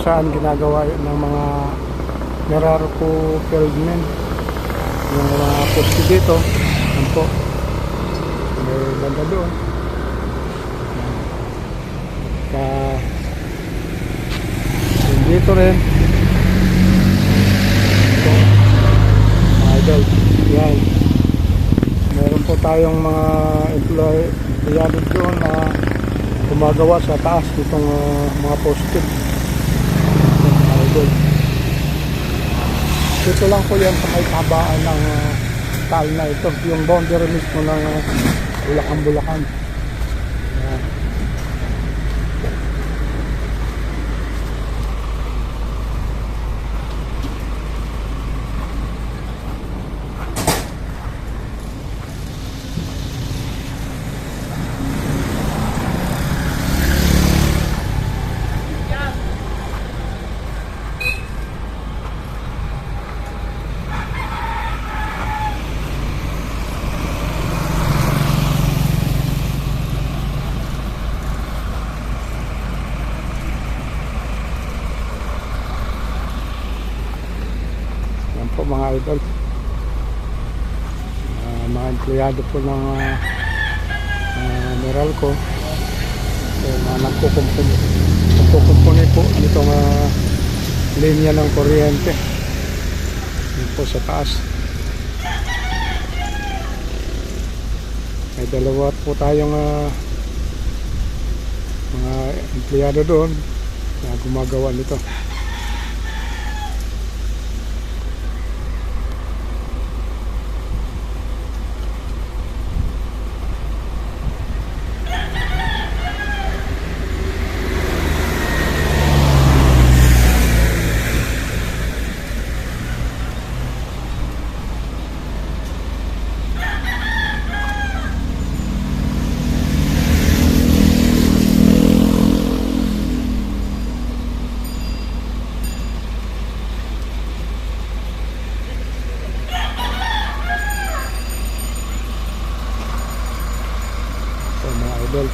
saan ginagawa ng mga Meralco Fieldmen yung mga poste dito. Yan po, may banda doon. Dito rin ito, mga idol, yan, meron po tayong mga empleyado doon na gumagawa sa taas itong mga poste, mga idol. Dito lang po yan sa may tabaan ng taal na ito, yung boundary mismo ng Bulacan. Yan. Po mga idol, mga empleyado po ng Meralco, na nagkukumpuni po nitong linya ng kuryente yun po sa taas. May dalawa po tayong mga empleyado doon na gumagawa nito. Mga idol,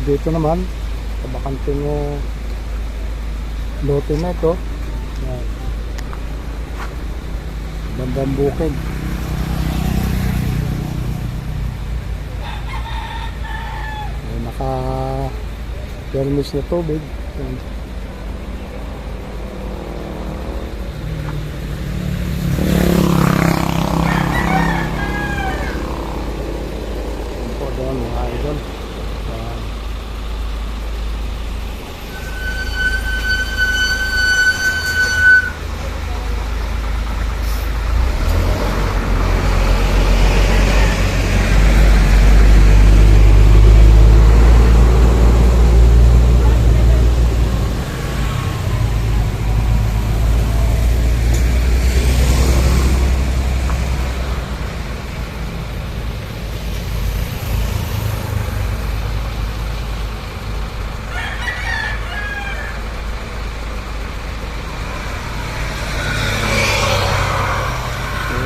dito naman sa bakanting lote na ito, bandang bukid, naka permis na tubig. Yan. Yan po doon mga idol.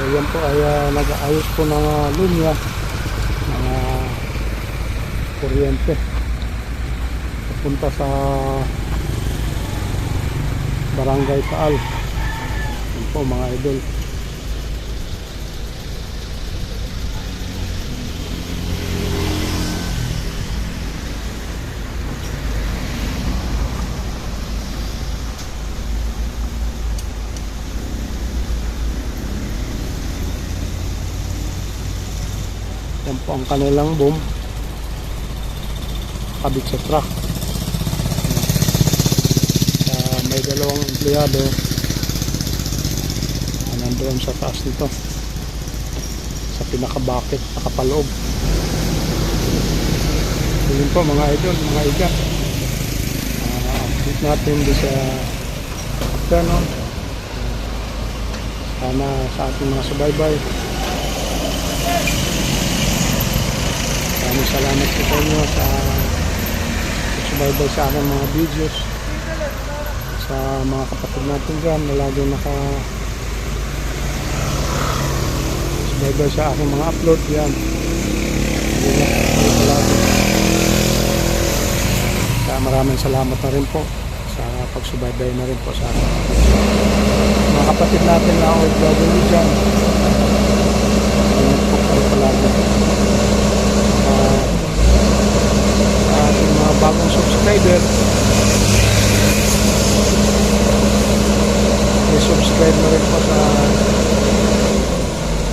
Yan po ay nag-aayos po ng linya ng kuryente papunta sa Barangay Taal. Yan po mga idol. Yan po ang kanilang boom kabit sa truck. May dalawang empleyado na nandoon sa taas nito sa pinaka-bucket, nakapaloob. Yun po mga idol, mga iga, update natin doon sa afternoon. Sana sa ating mga subaybay. Maraming salamat po sa inyo sa subaybay sa aking mga videos. Sa mga kapatid natin dyan na lagi subaybay sa aking mga upload yan. Kaya maraming salamat na rin po sa pagsubaybay na rin po sa akin. Mga kapatid natin na OFW dyan, ingat po kayo palagi. Sa ating mga bagong subscriber, i-subscribe na rin po sa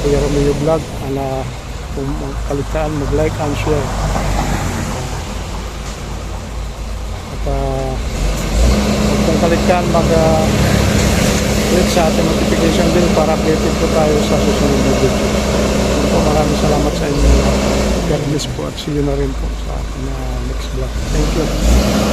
Kuya Romeo Vlog. Kung kaligtaan, mag-like and share. At huwag kong kaligtaan mag-click sa ating notification bell para updated po tayo sa susunod na video. Maraming salamat sa inyo. God bless po at see you na rin po sa ating next vlog. Thank you.